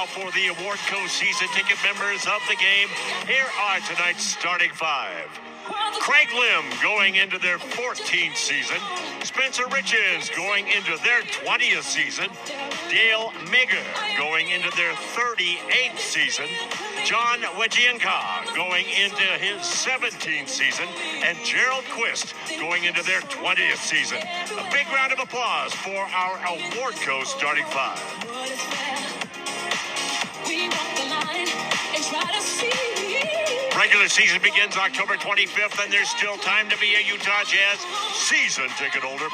now for the Awardco season ticket members of the game. Here are tonight's starting five. Craig Lim going into their 14th season. Spencer Richards going into their 20th season. Dale Meagher going into their 38th season. John Wejienka going into his 17th season. And Gerald Quist going into their 20th season. A big round of applause for our Awardco starting five. We walk the line and try to see. Regular season begins October 25th, and there's still time to be a Utah Jazz season ticket holder.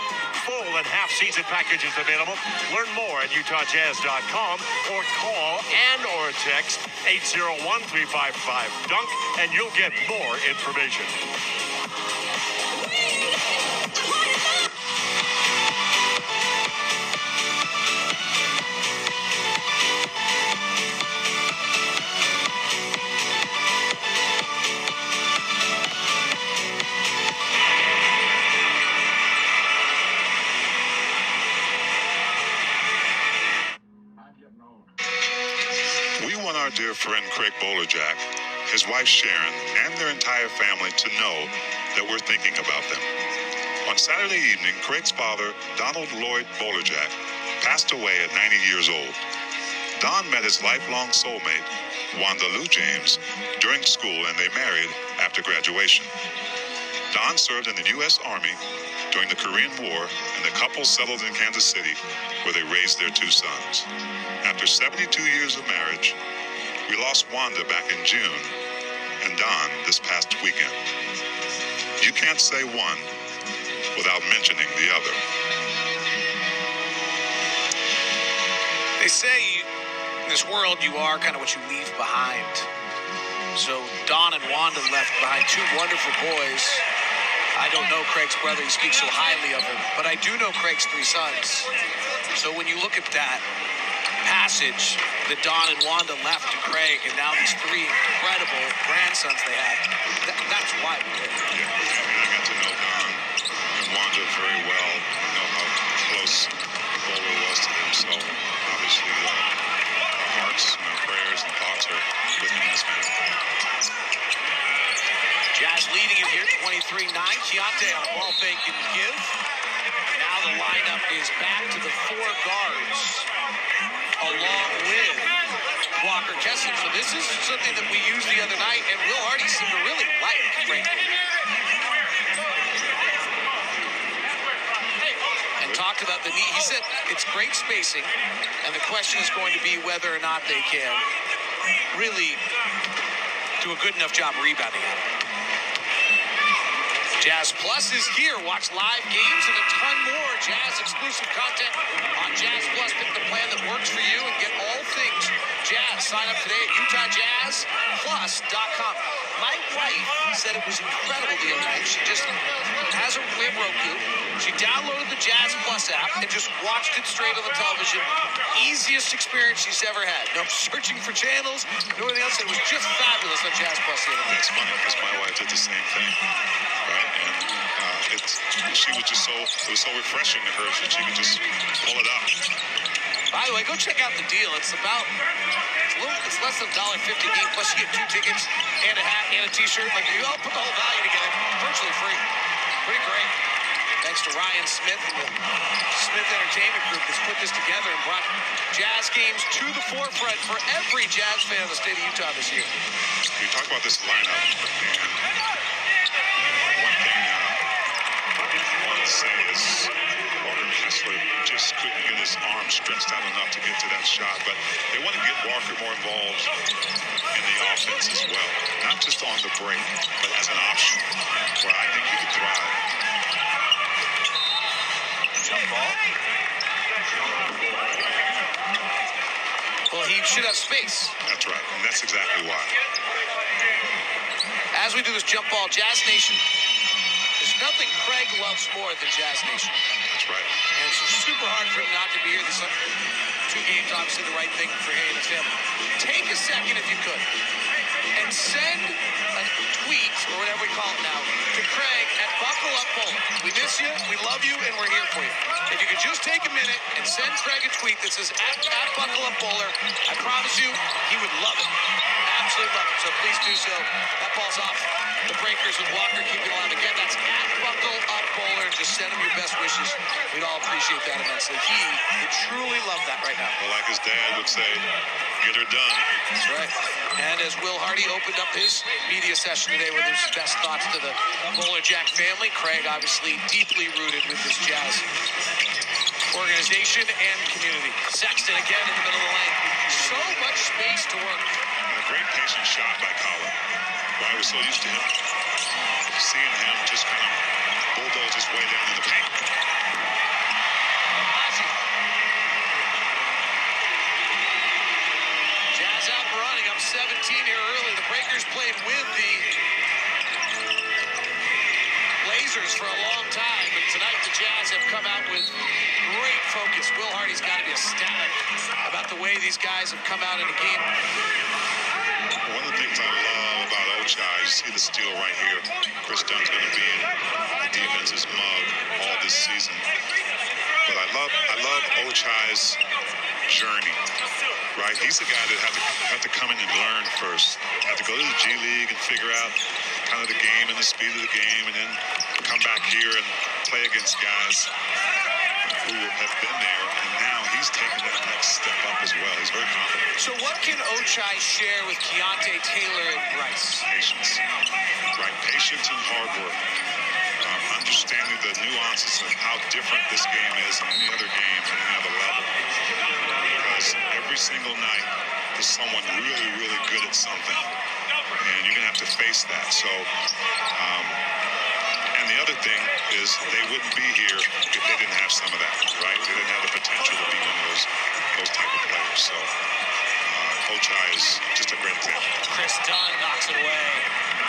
Full and half-season packages available. Learn more at utahjazz.com or call or text 801-355-DUNK, and you'll get more information. Our dear friend Craig Bolerjack, his wife Sharon, and their entire family to know that we're thinking about them. On Saturday evening, Craig's father, Donald Lloyd Bolerjack, passed away at 90 years old. Don met his lifelong soulmate, Wanda Lou James, during school, and they married after graduation. Don served in the U.S. Army during the Korean War, and the couple settled in Kansas City, where they raised their two sons. After 72 years of marriage, we lost Wanda back in June, and Don this past weekend. You can't say one without mentioning the other. They say in this world you are kind of what you leave behind. So Don and Wanda left behind two wonderful boys. I don't know Craig's brother, he speaks so highly of him, but I do know Craig's three sons. So when you look at that passage that Don and Wanda left to Craig, and now these three incredible grandsons they had, that's why we did. Yeah, I got to know Don and Wanda very well. I know how close Bolo was to them, so obviously our hearts and our prayers and thoughts are with him and his family. Jazz leading it here, 23-9. Keontae on a ball fake and give. Now the lineup is back to the four guards, along with Walker Kessler. So this is something that we used the other night, and Will Hardy seemed to really like, frankly. And talked about the need. He said it's great spacing, and the question is going to be whether or not they can really do a good enough job rebounding at it. Jazz Plus is here. Watch live games and a ton more Jazz exclusive content on Jazz Plus. Pick the plan that works for you and get all things Jazz. Sign up today at UtahJazzPlus.com. My wife said it was incredible the other night. She just has a Roku. She downloaded the Jazz Plus app and just watched it straight on the television. Easiest experience she's ever had. No searching for channels, no anything else. It was just fabulous on Jazz Plus the other night. That's funny because my wife did the same thing. Right? And she was just it was so refreshing to her that she could just pull it up. By the way, go check out the deal. It's less than $1.50 game, plus you get 2 tickets and a hat and a t-shirt. Like, you all put the whole value together, virtually free. Pretty great. Thanks to Ryan Smith and the Smith Entertainment Group that's put this together and brought Jazz games to the forefront for every Jazz fan in the state of Utah this year. You talk about this lineup, and one thing I want to say is Walker Kessler just couldn't get his arm stretched out enough to get to that shot, but they want to get Walker more involved in the offense as well. Not just on the break, but as an option where I think he could thrive. Jump ball. Well, he should have space. That's right, and that's exactly why. As we do this jump ball, Jazz Nation, there's nothing Craig loves more than Jazz Nation. That's right. And it's super hard for him not to be here. These 2 games, obviously the right thing for him and his family. Take a second, if you could, and send a tweet or whatever whatever we call it now, to Craig at Buckle Up Bowler. We miss you, we love you, and we're here for you. If you could just take a minute and send Craig a tweet that says at Buckle Up Bowler, I promise you, he would love it. Absolutely love it. So please do so. That ball's off the breakers with Walker keeping alive. Again, that's at Buckle Up Bowler. Just send him your best wishes. We'd all appreciate that immensely. He would truly love that right now. Well, like his dad would say, get her done. That's right. And as Will Hardy opened up his media session today with his best thoughts to the Bowler Jack family, Craig obviously deeply rooted with this Jazz organization and community. Sexton again in the middle of the lane. So much space to work. And a great patient shot by Colin. I was so used to him seeing him just kind of bulldoze his way down in the paint. Jazz out and running. Up 17 here early. The Breakers played with the Blazers for a long time, and tonight the Jazz have come out with great focus. Will Hardy's got to be ecstatic about the way these guys have come out in the game. One of the things I love about Ochai, you see the steal right here. Chris Dunn's going to be in the defense's mug all this season. But I love Ochai's journey, right? He's the guy that had to come in and learn first. Had to go to the G League and figure out kind of the game and the speed of the game, and then come back here and play against guys who have been there, and now he's taking that next step up as well. He's very confident. So what can Ochai share with Keontae, Taylor, and Bryce? Patience, right? Patience and hard work. Understanding the nuances of how different this game is than any other game at any other level. Because every single night there's someone really, really good at something, and you're gonna have to face that. So, and the other thing is they wouldn't be here if they didn't have some of that, right? They didn't have the potential to be one of those type of players. So, Ochai is just a great example. Chris Dunn knocks it away.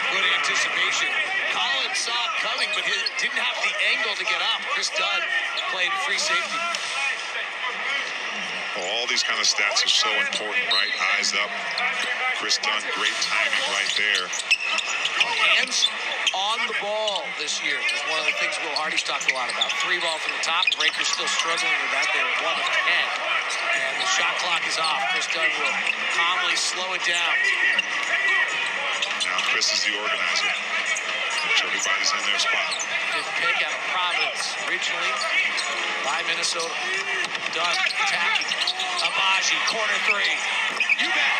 Good anticipation. Collins saw it coming, but he didn't have the angle to get up. Chris Dunn played free safety. Well, all these kind of stats are so important, right? Eyes up. Chris Dunn, great timing right there. Hands on the ball this year is one of the things Will Hardy's talked a lot about. 3 ball from the top. Breakers still struggling with that. They're 1 of 10. And the shot clock is off. Chris Dunn will calmly slow it down. Now Chris is the organizer. Make sure everybody's in their spot. Fifth pick out of Providence originally by Minnesota. Dunn attacking. Abaji, corner 3. You bet.